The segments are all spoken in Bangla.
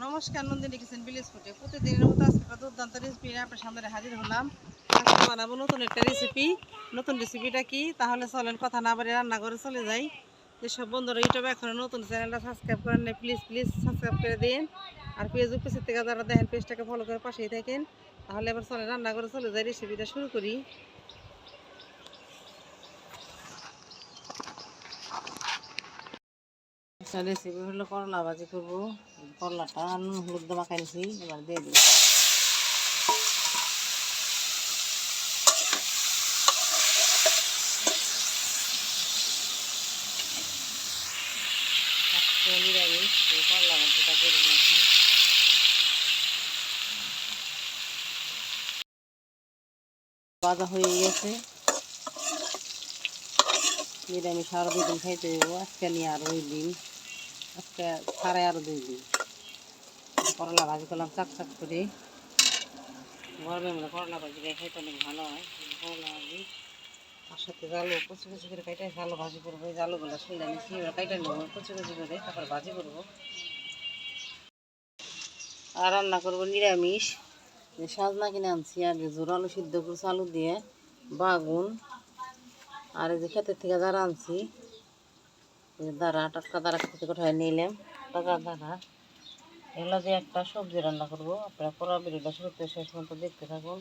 নমস্কার, নন্দিনী কিচেন ভিলেজ ফুডে প্রতিদিনের মতো আজকে একটা দুর্দান্ত রেসিপি নিয়ে আপনার সামনে হাজির হলাম। আজকে বানাবো নতুন একটা রেসিপি। নতুন রেসিপিটা কি? তাহলে চলেন কথা না বাড়িয়ে রান্না করে চলে যাই। যেসব বন্ধুরা ইউটিউবে এখন নতুন চ্যানেলটা সাবস্ক্রাইব করেন না, প্লিজ সাবস্ক্রাইব করে দিন। আর ফেসবুক পেজের থেকে যারা দেখেন পেজটাকে ফলো করে পাশেই থাকেন। তাহলে এবার চলেন রান্না করে চলে যাই, রেসিপিটা শুরু করি। রেসিপি হলো করলা ভাজি করবো। করলাটা নুন হলুদ দিয়ে মাখাই নিছি, এবার দিয়ে দিই। নিরামিষ করলা ভাজিটা করে নিয়েছি। ভাজা হয়ে গেছে। নিরামিষ আরও 2 দিন খাইতে হইব। আজকে নিয়ে আরও 2 দিন, আজকে ছাড়াই আরও 2 দিন। করলা ভাজি করলাম চাক চাক করে। গরমের মধ্যে করলা ভাজি খাইতে অনেক ভালো হয়। করলা ভাজি তার সাথে জালু কুচি কুচি করে কাইটে জালু ভাজি করবো। এই জালুগুলো শুলে নিচ্ছি, এবার কাইটে নেবো কুচি কুচি করে, তারপর ভাজি করবো। আর রান্না করবো নিরামিষ। সাজনা কিনে আনছি আগে, জোর আলু সিদ্ধ করছি আলু দিয়ে, বাগুন আর এই যে ক্ষেতের থেকে যারা আনছি দাঁড়া, টাটকা দাঁড়া খেতে থেকে উঠাই নিলাম, টাকা দাঁড়া। এগুলো দিয়ে একটা সবজি রান্না করবো। আপনারা পুরো ভিডিওটা শুরু থেকে শেষ পর্যন্ত দেখতে থাকুন।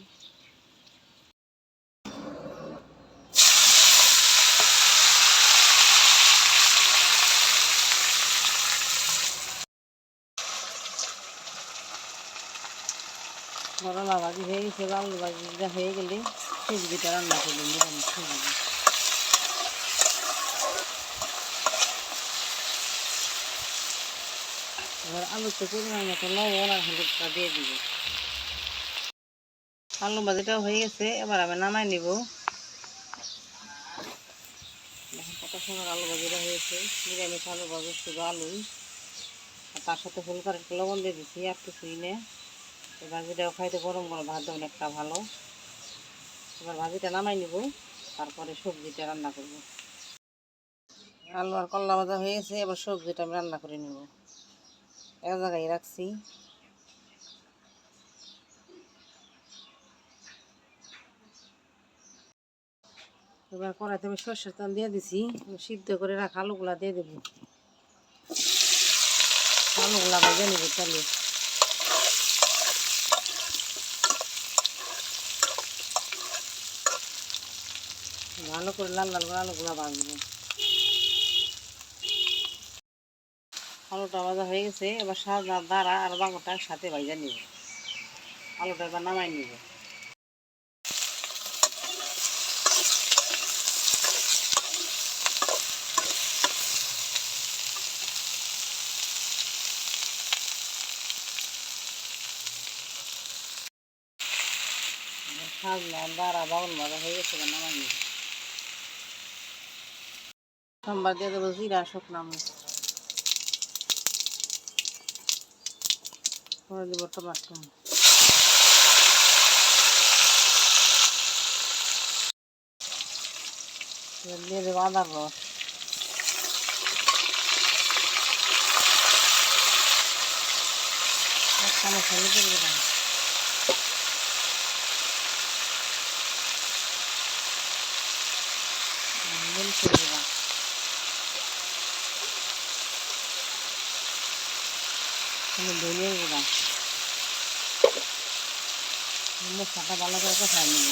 করলা ভাজি হয়ে গেছে, আলু ভাজিটা হয়ে গেলে সবজিটা রান্না করলাম নিরামিষ সবজি। এবার আলুতে পরিমাণ মতো লবণ আর হলুদটা দিয়ে দিব। আলু ভাজিটাও হয়ে গেছে, এবার আমি নামাই নিব। দেখেন কত সুন্দর আলু ভাজিটা হয়েছে। নিরামিষ আলু ভাজি, শুধু আলুই, আর তার সাথে ফুল করে একটু লবণ দিয়ে দিচ্ছি, আর কিছুই না। এই ভাজিটাও খাইতে গরম গরম ভাত দেবেন একটা ভালো। এবার ভাজিটা নামাই নিব, তারপরে সবজিটা রান্না করব। আলু আর করলা ভাজা হয়ে গেছে, এবার সবজিটা আমি রান্না করে নেব। এক জায়গায় রাখছি। এবার কড়াইতে আমি সরষের তেল দিয়ে দিছি, সিদ্ধ করে রাখা আলুগুলা দিয়ে দেবো। আলুগুলা ভেজে নেব তেলে। ভালো করে লাল লাল করে আলুগুলা ভাজবো। আলুটা ভাজা হয়ে গেছে, এবার সাজনা দাঁড়া আর বাঙরটা একসাথে ভাজা নিব। আলুটা এবার নামাই নিব। সাজনা দাঁড়া বাউল ভাজা হয়ে গেছে, এবার নামাই নিব। সোমবার দিয়ে দেবো জিরা শুকনো মরিচ, করে দেবো টমাটো, দিয়ে দেবো আদার রস, এক চামচ হলুদ করে দেবেন, মরিচ করে দেবেন, ধনিয়া গুঁড়া। মশলাটা ভালো করে কষাই নেব।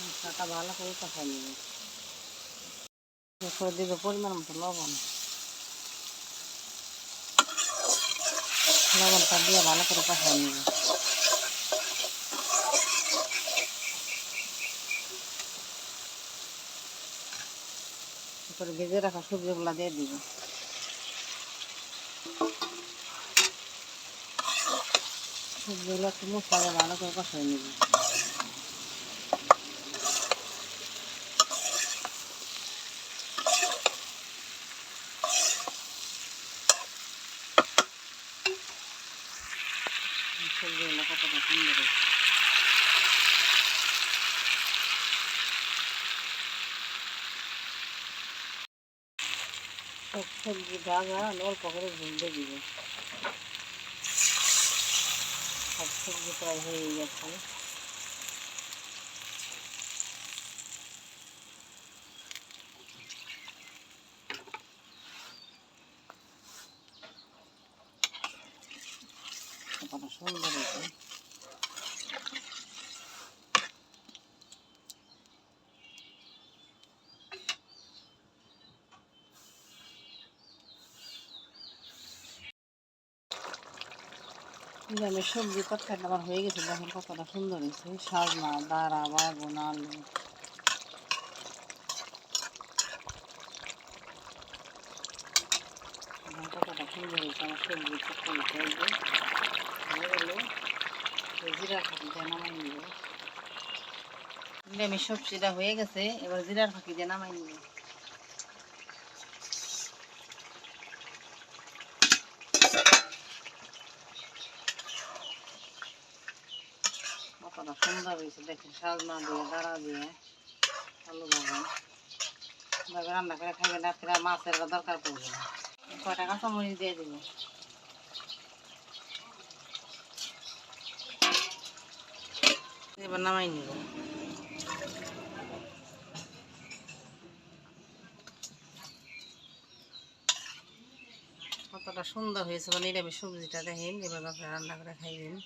মশলাটা ভালো করে কষাই নেব। করে দেবো পরিমাণ মতো লবণ। লবণটা দিয়ে ভালো করে কষাই নেব। তারপরে ভেজে রাখা সবজিগুলো দিয়ে দিব। সবজিগুলো একটু মশলা ভালো করে কষাই নেব। সবজিগুলো কতটা সুন্দর, সব সবজি ভাজা অল্প করে ঝোল দিয়ে দিব। সব সবজি প্রায় হয়ে গেছে। কতটা সুন্দর হয়েছে। নিরামিষ সবজি তরকারি আমার হয়ে গেছে, দেখেন কতটা সুন্দর হয়েছে। সাজনা, দাঁড়া, বাগুন, আলু, কতটা সুন্দর হয়েছে আমার সবজি তরকারিটা। হয়ে গেল, জিরার ফাঁকি দিয়ে নামাই নিব। নিরামিষ সবজিটা হয়ে গেছে, এবার জিরার ফাঁকি দিয়ে নামাই নিব। কতটা সুন্দর হয়েছে দেখেন, সাজনা দিয়ে, দাঁড়া দিয়ে, আলু বাগান এভাবে রান্না করে খাইবেন, রাত্রে মাছের দরকার পড়বে না। কয়টা কাঁচামরিচ দিয়ে দিব। এবার নামাই নিব। কতটা সুন্দর হয়েছে নিরামিষ সবজিটা দেখেন, এভাবে আপনি রান্না করে খাইবেন।